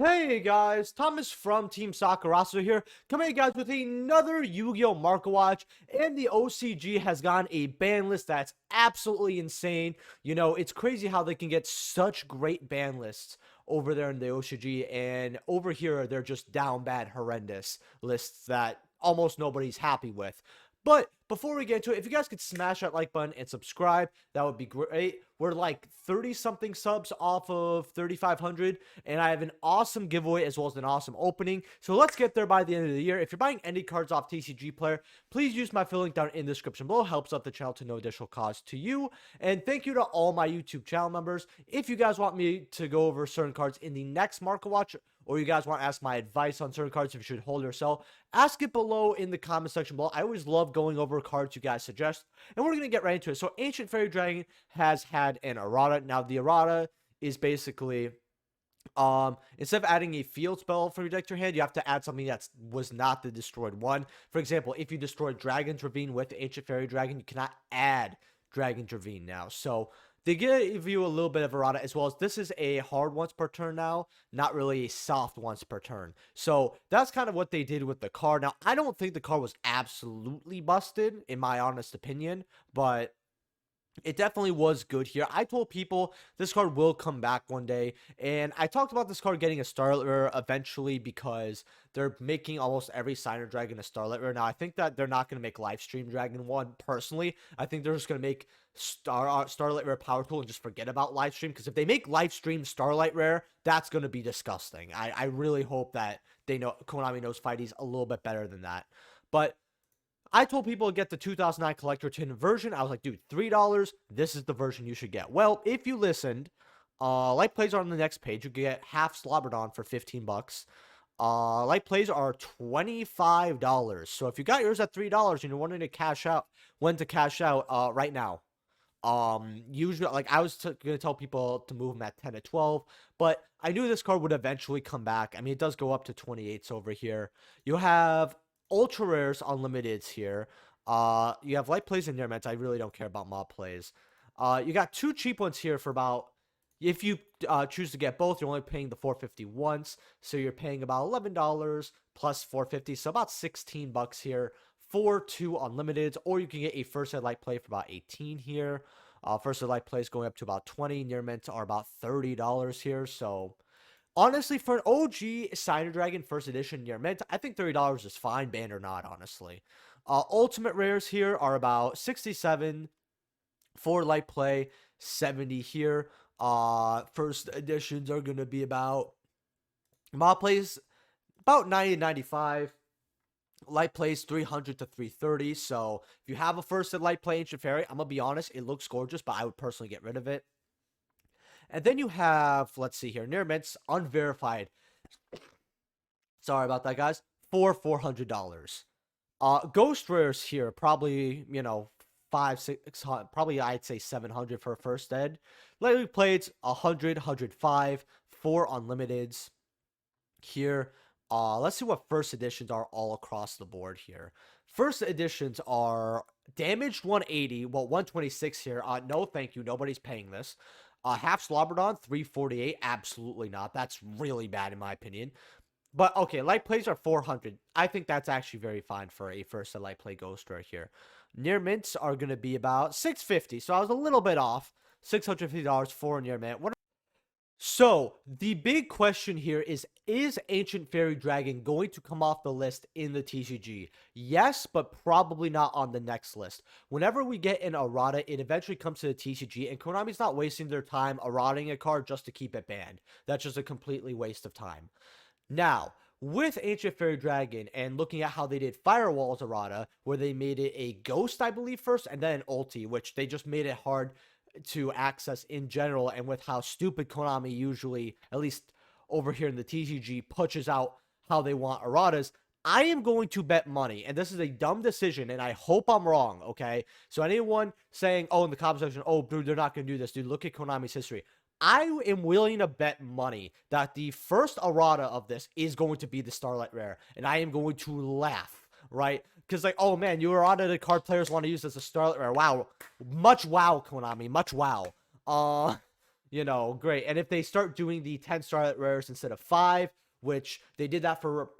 Hey guys, Thomas from Team Sakurasou here, coming at you guys with another Yu-Gi-Oh! Market Watch, and the OCG has gotten a ban list that's absolutely insane. You know, it's crazy how they can get such great ban lists over there in the OCG, and over here they're just down bad, horrendous lists that almost nobody's happy with. But before we get to it, if you guys could smash that like button and subscribe, that would be great. We're like 30-something subs off of 3,500, and I have an awesome giveaway as well as an awesome opening. So let's get there by the end of the year. If you're buying any cards off TCG Player, please use my affiliate link down in the description below. It helps out the channel to no additional cost to you. And thank you to all my YouTube channel members. If you guys want me to go over certain cards in the next Market Watch, or you guys want to ask my advice on certain cards if you should hold or sell, ask it below in the comment section below. I always love going over cards you guys suggest, and we're going to get right into it. So Ancient Fairy Dragon has had an errata. Now the errata is basically instead of adding a field spell from your deck to your hand, you have to add something that was not the destroyed one. For example, if you destroyed Dragon's Ravine with Ancient Fairy Dragon, you cannot add Dragon's Ravine now. So they give you a little bit of errata, as well as this is a hard once per turn now, not really a soft once per turn. So that's kind of what they did with the card. Now, I don't think the card was absolutely busted, in my honest opinion, but it definitely was good here. I told people this card will come back one day, and I talked about this card getting a Starlight Rare eventually because they're making almost every Signer Dragon a Starlight Rare. Now, I think that they're not going to make Livestream Dragon one, personally. I think they're just going to make Starlight Rare Power Tool and just forget about Livestream, because if they make Livestream Starlight Rare, that's going to be disgusting. I really hope that Konami knows Fighties a little bit better than that. But I told people to get the 2009 Collector Tin version. I was like, dude, $3, this is the version you should get. Well, if you listened, light plays are on the next page. You get half Slobberdon for 15 bucks. Light plays are $25. So if you got yours at $3 and you're wanting to cash out, when to cash out, right now. Usually, like, I was gonna tell people to move them at 10 to 12, but I knew this card would eventually come back. I mean, it does go up to 28s over here. You have ultra rares unlimiteds here. You have light plays and near mints. I really don't care about mob plays. You got two cheap ones here for about, if you choose to get both, you're only paying the $4.50 once, so you're paying about $11 plus $4.50, so about 16 bucks here for two unlimiteds. Or you can get a first ed light play for about 18 here. First ed light plays going up to about 20. Near mints are about $30 here, so honestly, for an OG Signer Dragon First Edition near mint, I think $30 is fine, banned or not, honestly. Ultimate rares here are about 67 for light play, 70 here. First editions are going to be about, mob plays about 90 to 95. Light plays 300 to 330. So if you have a first ed light play Ancient Fairy, I'm going to be honest, it looks gorgeous, but I would personally get rid of it. And then you have, let's see here, near mints, unverified. Sorry about that, guys. For $400. Ghost rares here, probably, you know, 500, probably I'd say 700 for a first ed. Lightly played 100, 105 for unlimiteds here. Let's see what first editions are all across the board here. First editions are damaged 180, well, 126 here. No, thank you. Nobody's paying this. Half Slobberdon, 348. Absolutely not. That's really bad in my opinion. But okay, light plays are 400. I think that's actually very fine for a first light play ghost right here. Near mints are going to be about 650. So I was a little bit off. $650 for a near mint. So the big question here is Ancient Fairy Dragon going to come off the list in the TCG? Yes, but probably not on the next list. Whenever we get an errata, it eventually comes to the TCG, and Konami's not wasting their time errating a card just to keep it banned. That's just a completely waste of time. Now, with Ancient Fairy Dragon and looking at how they did Firewall's errata, where they made it a ghost, I believe, first, and then an ulti, which they just made it hard to access in general, and with how stupid Konami usually, at least over here in the TCG, pushes out how they want erratas, I am going to bet money, and this is a dumb decision, and I hope I'm wrong, okay? So anyone saying, oh, in the comment section, oh, dude, they're not going to do this, dude, look at Konami's history. I am willing to bet money that the first errata of this is going to be the Starlight Rare, and I am going to laugh, right? Because, like, oh, man, you errata the card players want to use as a Starlight Rare. Wow. Much wow, Konami. Much wow. great. And if they start doing the 10 Starlight Rares instead of 5, which they did that for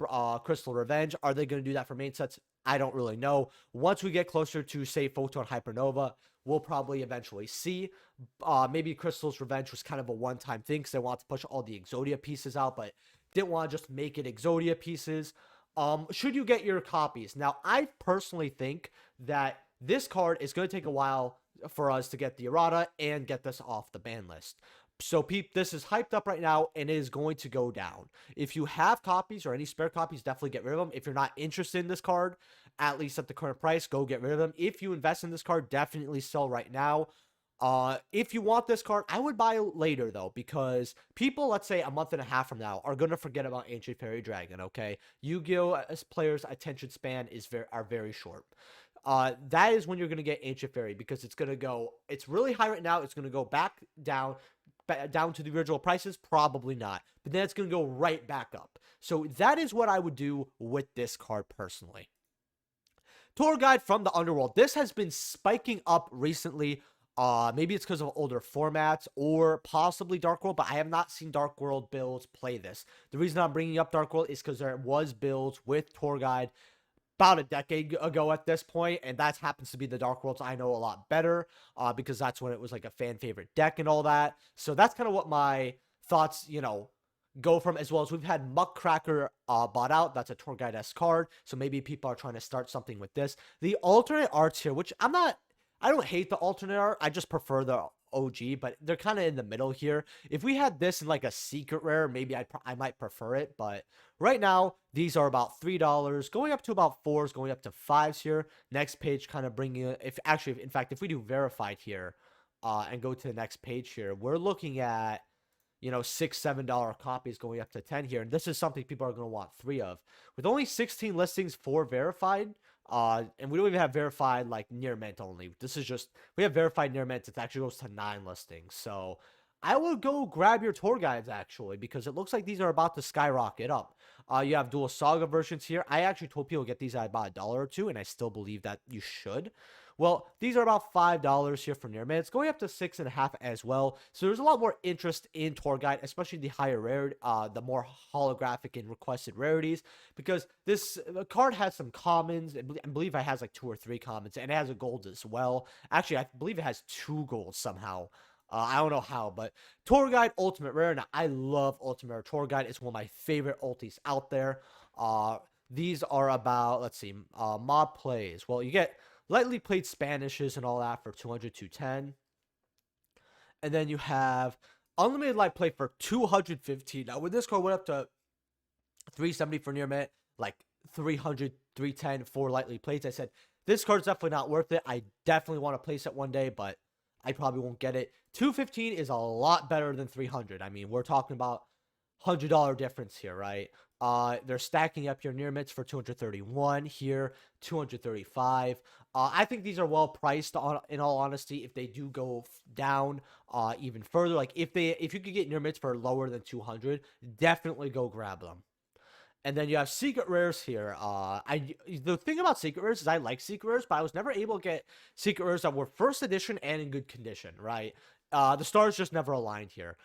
Crystal Revenge, are they going to do that for main sets? I don't really know. Once we get closer to, say, Photon Hypernova, we'll probably eventually see. Maybe Crystal's Revenge was kind of a one-time thing because they want to push all the Exodia pieces out, but didn't want to just make it Exodia pieces. Should you get your copies? Now, I personally think that this card is going to take a while for us to get the errata and get this off the ban list. So, this is hyped up right now and it is going to go down. If you have copies or any spare copies, definitely get rid of them. If you're not interested in this card, at least at the current price, go get rid of them. If you invest in this card, definitely sell right now. If you want this card, I would buy it later though, because people, let's say a month and a half from now, are gonna forget about Ancient Fairy Dragon. Okay, Yu-Gi-Oh as players' attention span are very short. That is when you're gonna get Ancient Fairy, because it's really high right now. It's gonna go back down to the original prices, probably not, but then it's gonna go right back up. So that is what I would do with this card personally. Tour Guide from the Underworld. This has been spiking up recently. Maybe it's because of older formats or possibly Dark World, but I have not seen Dark World builds play this. The reason I'm bringing up Dark World is because there was builds with Tour Guide about a decade ago at this point, and that happens to be the Dark Worlds I know a lot better, because that's when it was like a fan favorite deck and all that. So that's kind of what my thoughts, go from, as well as we've had Muckcracker bought out. That's a Tour Guide-esque card, so maybe people are trying to start something with this. The alternate arts here, which I don't hate the alternate art, I just prefer the OG, but they're kind of in the middle here. If we had this in like a secret rare, maybe I might prefer it, but right now these are about $3, going up to about 4s, going up to 5s here. Next page kind of bringing it, in fact, if we do verified here and go to the next page here, we're looking at $6, $7 copies going up to 10 here, and this is something people are going to want 3 of. With only 16 listings for verified, and we don't even have verified like near mint only. This is just, we have verified near mint. It actually goes to 9 listings. So I would go grab your tour guides actually, because it looks like these are about to skyrocket up. You have dual saga versions here. I actually told people to get these at about $1 or $2, and I still believe that you should. Well, these are about $5 here for near mint. It's going up to 6.5 as well. So there's a lot more interest in tour guide, especially the higher rarity, the more holographic and requested rarities, because this card has some commons. I believe it has like 2 or 3 commons, and it has a gold as well. Actually, I believe it has 2 golds somehow. I don't know how, but Tour Guide Ultimate Rare. Now, I love Ultimate Rare Tour Guide. It's one of my favorite ultis out there. These are about, let's see, mob plays. Well, you get lightly played Spanishes and all that for 200, 210. And then you have unlimited light play for 215. Now, when this card went up to 370 for near mint, like 300, 310 for lightly plates, I said, this card's definitely not worth it. I definitely want to place it one day, but I probably won't get it. 215 is a lot better than 300. I mean, we're talking about $100 difference here, right? They're stacking up your near mints for 231 here, 235. I think these are well priced, in all honesty. If they do go down even further, like if you could get near mints for lower than 200, definitely go grab them. And then you have secret rares here. The thing about secret rares is I like secret rares, but I was never able to get secret rares that were first edition and in good condition, right? The stars just never aligned here.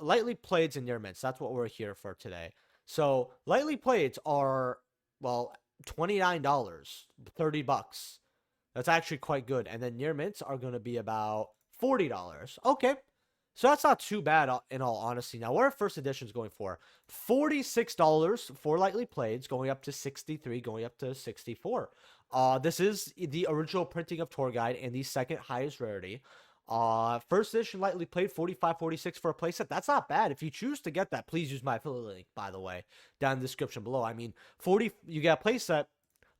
Lightly played and near mints, that's what we're here for today. So lightly played are, well, $29, $30. That's actually quite good. And then near mints are going to be about $40. Okay. So that's not too bad in all honesty. Now, what are first editions going for? $46 for lightly played, going up to $63, going up to $64. This is the original printing of Tour Guide and the second highest rarity. First edition lightly played, 45, 46 for a playset. That's not bad. If you choose to get that, please use my affiliate link, by the way, down in the description below. I mean, you get a playset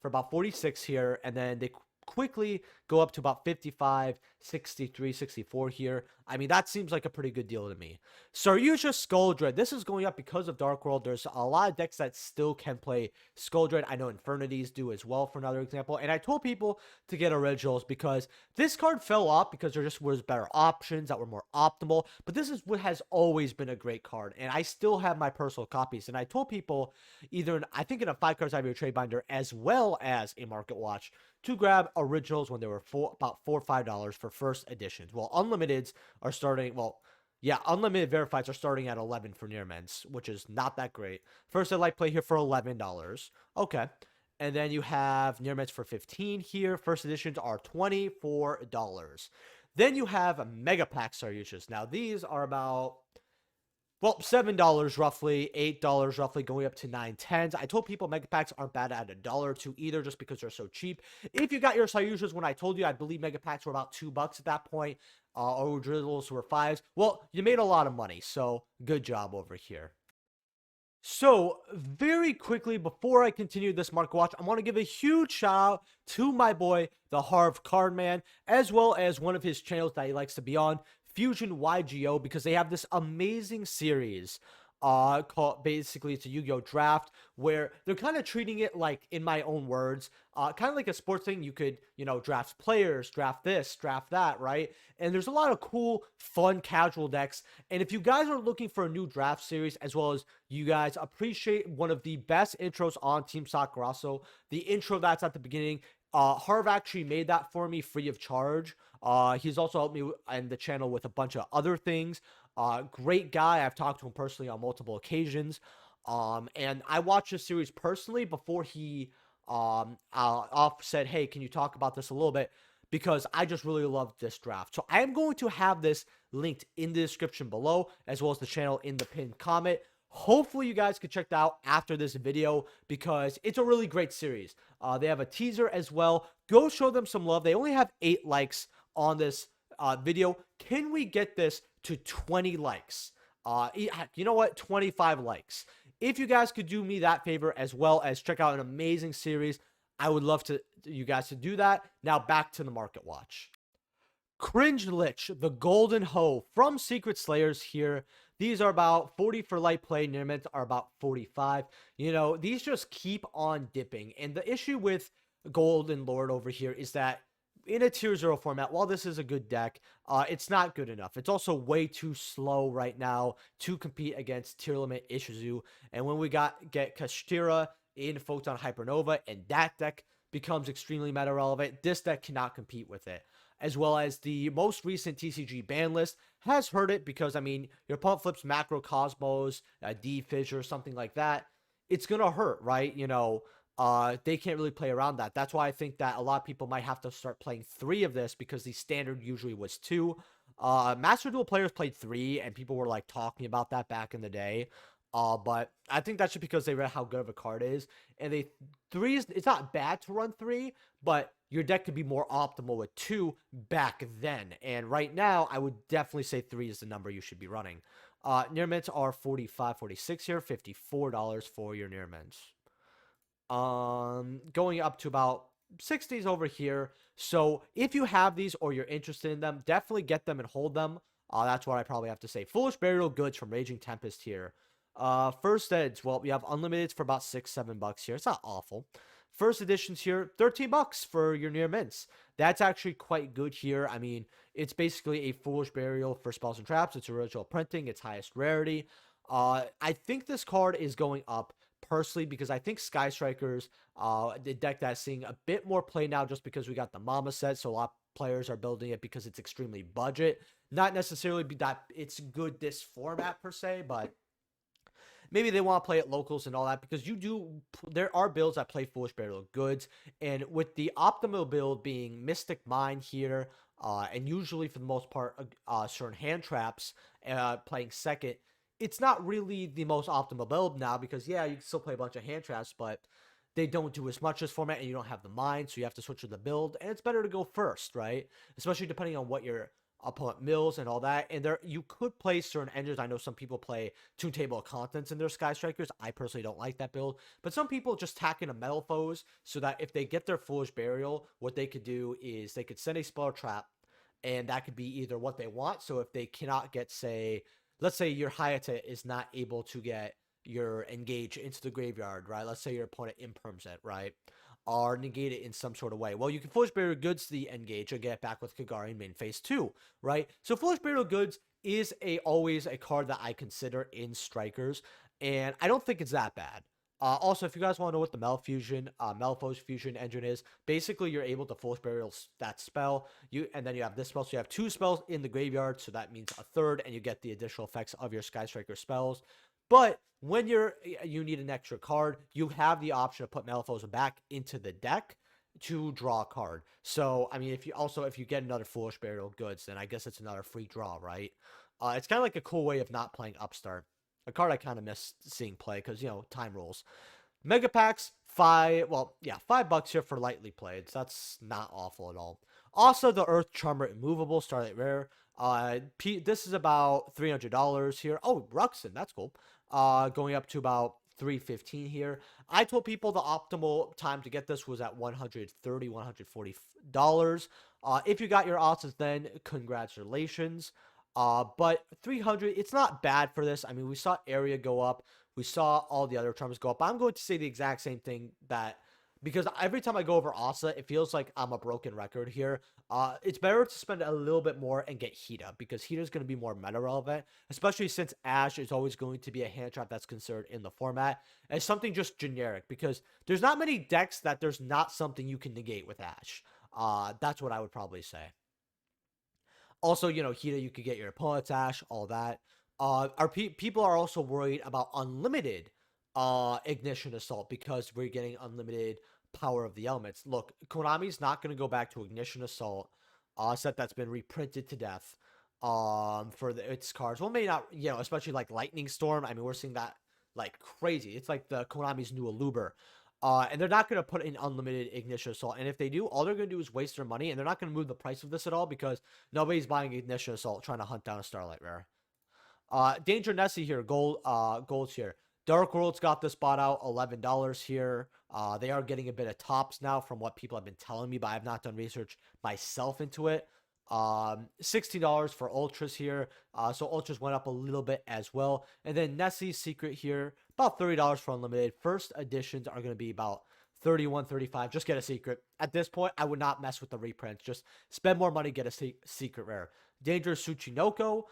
for about 46 here, and then they quickly go up to about 55, 63, 64 here. I mean, that seems like a pretty good deal to me. Saryuja Skull Dread. This is going up because of Dark World. There's a lot of decks that still can play Skull Dread. I know Infernities do as well, for another example. And I told people to get originals because this card fell off because there just was better options that were more optimal. But this is what has always been a great card. And I still have my personal copies. And I told people either, I think in a 5 cards I have your trade binder as well as a market watch, to grab originals when they were about $4 or $5 for first editions. Well, unlimiteds are starting, well, Yeah, unlimited verifieds are starting at 11 for near mints, which is not that great. First Light play here for $11. Okay. And then you have near mints for 15 here. First editions are $24. Then you have mega pack star users. Now these are about, well, $7 roughly, $8 roughly, going up to 9 tens. I told people mega packs aren't bad at $1 either, just because they're so cheap. If you got your Sayushas when I told you, I believe mega packs were about $2 at that point, or drizzles were fives. Well, you made a lot of money, so good job over here. So, very quickly, before I continue this market watch, I want to give a huge shout out to my boy, the Harv Cardman, as well as one of his channels that he likes to be on, Fusion YGO, because they have this amazing series called, basically it's a Yu-Gi-Oh draft, where they're kind of treating it like, in my own words, kind of like a sports thing. You could, draft players, draft this, draft that, right? And there's a lot of cool, fun, casual decks. And if you guys are looking for a new draft series, as well as you guys appreciate one of the best intros on Team Sakurasou, the intro that's at the beginning, Harv actually made that for me free of charge. He's also helped me and the channel with a bunch of other things. Great guy. I've talked to him personally on multiple occasions. And I watched this series personally before he said, hey, can you talk about this a little bit? Because I just really loved this draft. So I am going to have this linked in the description below, as well as the channel in the pinned comment. Hopefully you guys can check that out after this video, because it's a really great series. They have a teaser as well. Go show them some love. They only have 8 likes on this video. Can we get this to 20 likes? You know what? 25 likes. If you guys could do me that favor, as well as check out an amazing series, I would love to you guys to do that. Now back to the market watch. Cringe Lich, the Golden Hoe from Secret Slayers here. These are about 40 for light play. Near mint are about 45. These just keep on dipping. And the issue with Golden Lord over here is that in a tier 0 format, while this is a good deck, it's not good enough. It's also way too slow right now to compete against tier limit Ishizu. And when we get Kashtira in Photon Hypernova, and that deck becomes extremely meta relevant, this deck cannot compete with it. As well as the most recent TCG ban list has hurt it, because, I mean, your opponent flips Macro Cosmos, D Fissure, something like that. It's going to hurt, right? They can't really play around that. That's why I think that a lot of people might have to start playing 3 of this, because the standard usually was 2. Master Duel players played 3, and people were, like, talking about that back in the day. But I think that's just because they read how good of a card is. And 3 is, it's not bad to run 3, but your deck could be more optimal with 2 back then. And right now, I would definitely say 3 is the number you should be running. Near mints are 45, 46 here, $54 for your near mints. Going up to about 60s over here. So if you have these or you're interested in them, definitely get them and hold them. That's what I probably have to say. Foolish Burial Goods from Raging Tempest here. First eds, well, we have unlimiteds for about $6, $7 here. It's not awful. First editions here, $13 for your near mints. That's actually quite good here. I mean, it's basically a Foolish Burial for spells and traps. It's original printing. It's highest rarity. I think this card is going up personally, because I think Sky Strikers, the deck that's seeing a bit more play now, just because we got the Mama set, so a lot of players are building it because it's extremely budget. Not necessarily that it's good this format per se, but maybe they want to play at locals and all that, because there are builds that play Foolish Burial Goods, and with the optimal build being Mystic Mine here, and usually for the most part, certain hand traps, playing second, it's not really the most optimal build now, because yeah, you can still play a bunch of hand traps, but they don't do as much as format, and you don't have the mine, so you have to switch to the build, and it's better to go first, right? Especially depending on what your opponent mills and all that. And you could play certain engines. I know some people play Toon Table of Contents in their Sky Strikers. I personally don't like that build, but some people just tack in a Metal Foes, so that if they get their Foolish Burial, what they could do is they could send a spell trap, and that could be either what they want. So if they cannot get, say, let's say your Hayate is not able to get your Engage into the graveyard, right? Let's say your opponent imperms it, right? Or negate it in some sort of way. Well, you can Foolish Burial Goods the Engage and get it back with Kagari in main phase 2, right? So Foolish Burial Goods is always a card that I consider in Strikers, and I don't think it's that bad. Also, if you guys want to know what the Malphose Fusion engine is, basically you're able to Foolish Burial that spell. And then you have this spell, so you have 2 spells in the graveyard, so that means a third, and you get the additional effects of your Sky Striker spells. But when you need an extra card, you have the option to put Malphose back into the deck to draw a card. So, I mean, if you get another Foolish Burial Goods, then I guess it's another free draw, right? It's kind of like a cool way of not playing Upstart. A card I kind of miss seeing play because, time rules. Mega packs, $5 here for lightly played. So that's not awful at all. Also, the Earth Charmer Immovable, Starlight Rare. This is about $300 here. Oh, Ruxin, that's cool. Going up to about $315 here. I told people the optimal time to get this was at $130, $140. If you got your odds, then congratulations. But 300, it's not bad for this. I mean, we saw area go up. We saw all the other terms go up. But I'm going to say the exact same thing because every time I go over Asa, it feels like I'm a broken record here. It's better to spend a little bit more and get Hita, because Hita is going to be more meta relevant, especially since Ash is always going to be a hand trap that's considered in the format as something just generic, because there's not many decks that there's not something you can negate with Ash. That's what I would probably say. Also, Hita, you could get your opponent's Ash, all that. People are also worried about unlimited Ignition Assault, because we're getting unlimited Power of the Elements. Look, Konami's not going to go back to Ignition Assault, a set that's been reprinted to death for its cards. Well, maybe not, especially like Lightning Storm. I mean, we're seeing that like crazy. It's like the Konami's new Aluber. And they're not going to put in unlimited Ignition Assault. And if they do, all they're going to do is waste their money. And they're not going to move the price of this at all, because nobody's buying Ignition Assault trying to hunt down a Starlight Rare. Danger Nessie here, golds here. Dark World's got this bought out, $11 here. They are getting a bit of tops now from what people have been telling me, but I have not done research myself into it. $16 for Ultras here. So Ultras went up a little bit as well. And then Nessie's Secret here, about $30 for Unlimited. First editions are going to be about $31, $35. Just get a Secret. At this point, I would not mess with the reprints. Just spend more money, get a Secret Rare. Dangerous Tsuchinoko.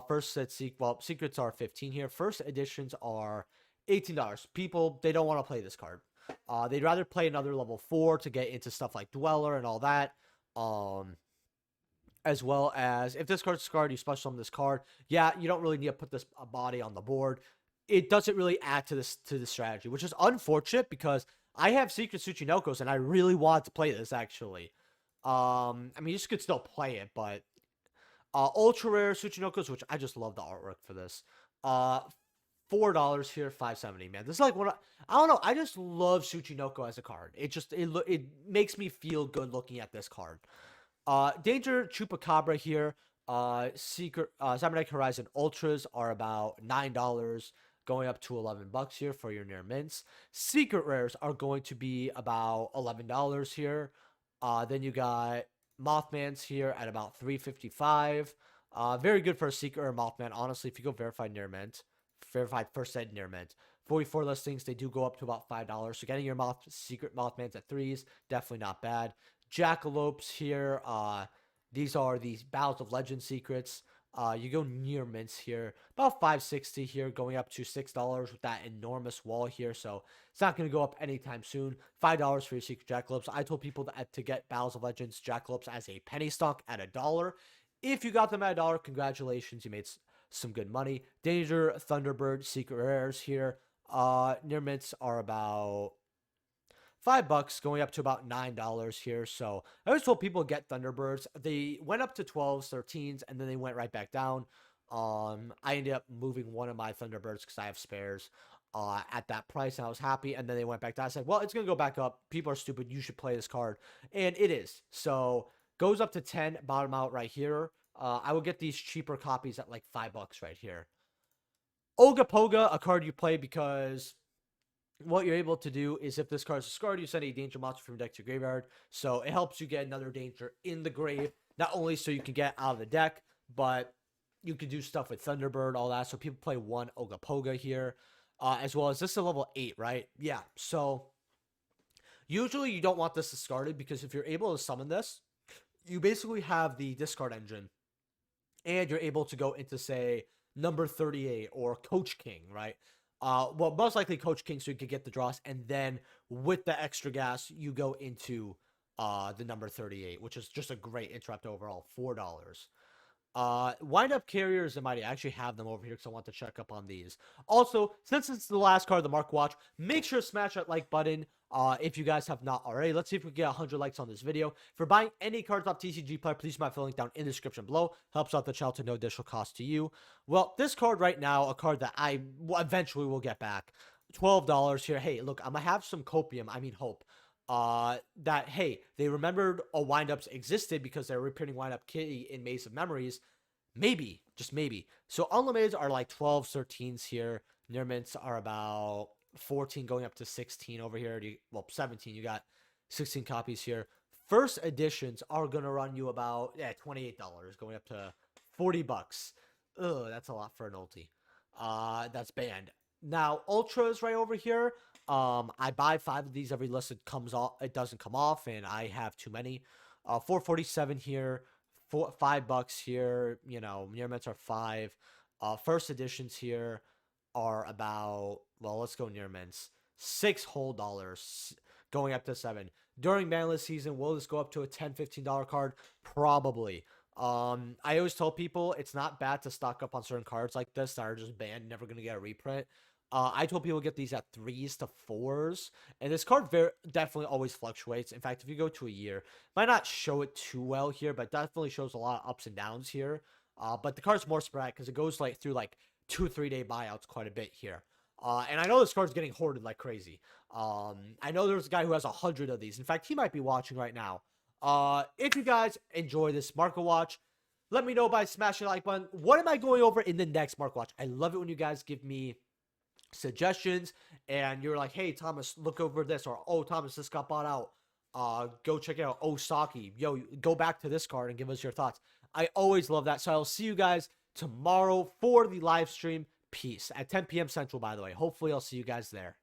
First set Secrets are $15 here. First editions are $18. People, they don't want to play this card. They'd rather play another level 4 to get into stuff like Dweller and all that. As well as, if this card's scarred, you special summon this card. Yeah, you don't really need to put this body on the board. It doesn't really add to the strategy, which is unfortunate, because I have Secret Tsuchinokos and I really want to play this, actually. I mean, you could still play it, but ultra rare Tsuchinokos, which I just love the artwork for this. $4 here, $5.70. Man, this is like I don't know. I just love Tsuchinoko as a card. It makes me feel good looking at this card. Danger Chupacabra here. Secret Cybernetic Horizon Ultras are about $9, going up to $11 here for your near mints. Secret rares are going to be about $11 here. Then you got Mothman's here at about $3.55. Very good for a secret rare Mothman. Honestly, if you go verified near mint, verified first ed near mint, 44 listings, they do go up to about $5. So getting your secret Mothman's at $3s, definitely not bad. Jackalopes here. These are these Battles of Legend secrets. You go near mints here, about $5.60 here, going up to $6 with that enormous wall here. So it's not going to go up anytime soon. $5 for your secret Jackalopes. I told people to get Battles of Legends Jackalopes as a penny stock at $1. If you got them at $1, congratulations, you made some good money. Danger Thunderbird secret rares here. Near mints are about $5, going up to about $9 here. So I always told people get Thunderbirds. They went up to 12s, 13s, and then they went right back down. I ended up moving one of my Thunderbirds because I have spares at that price, and I was happy. And then they went back down. I said, well, it's going to go back up. People are stupid. You should play this card. And it is. So goes up to 10, bottom out right here. I will get these cheaper copies at like $5 right here. Ogopoga, a card you play because what you're able to do is, if this card is discarded, you send a danger monster from deck to graveyard. So it helps you get another danger in the grave, not only so you can get out of the deck, but you can do stuff with Thunderbird, all that. So people play one Ogopoga here, as well as this is a level 8, right? Yeah. So usually you don't want this discarded, because if you're able to summon this, you basically have the discard engine, and you're able to go into, say, number 38 or Coach King, right? Well, most likely Coach King, so you could get the draws, and then with the extra gas, you go into the number 38, which is just a great interrupt overall, $4. Wind up carriers, I might actually have them over here because I want to check up on these. Also, since it's the last card of the Mark Watch, make sure to smash that like button if you guys have not already. Let's see if we can get 100 likes on this video. For buying any cards off TCG Player, please use my link down in the description below. Helps out the channel to no additional cost to you. Well, this card right now, a card that I eventually will get back. $12 here. Hey, look, I'm going to have some hope. That, hey, they remembered a windups existed because they're reprinting windup kitty in Maze of Memories. Maybe, just maybe. So unlimiteds are like 12s, 13s here. Near mints are about 14 going up to 16 over here. Well, 17. You got 16 copies here. First editions are gonna run you about $28 going up to $40. Ugh, that's a lot for an ulti. That's banned. Now ultras right over here. I buy 5 of these every list it comes off. It doesn't come off, and I have too many. 447 here. $5 here. You know, near mints are 5. First editions here are about, well, let's go near mints, $6 whole dollars, going up to 7. During banlist season, will this go up to a $10, $15 card? Probably. I always tell people it's not bad to stock up on certain cards like this that are just banned, never gonna get a reprint. I told people get these at 3s to 4s, and this card definitely always fluctuates. In fact, if you go to a year, might not show it too well here, but definitely shows a lot of ups and downs here. But the card's more spread because it goes like through like 2-3 day buyouts quite a bit here. And I know this card's getting hoarded like crazy. I know there's a guy who has 100 of these. In fact, he might be watching right now. If you guys enjoy this Market Watch, let me know by smashing the like button. What am I going over in the next Market Watch? I love it when you guys give me suggestions and you're like, hey Thomas, look over this, or oh Thomas, this got bought out, go check it out. Osaki, yo, go back to this card and give us your thoughts. I always love that. So I'll see you guys tomorrow for the live stream. Peace at 10 p.m. Central, by the way. Hopefully I'll see you guys there.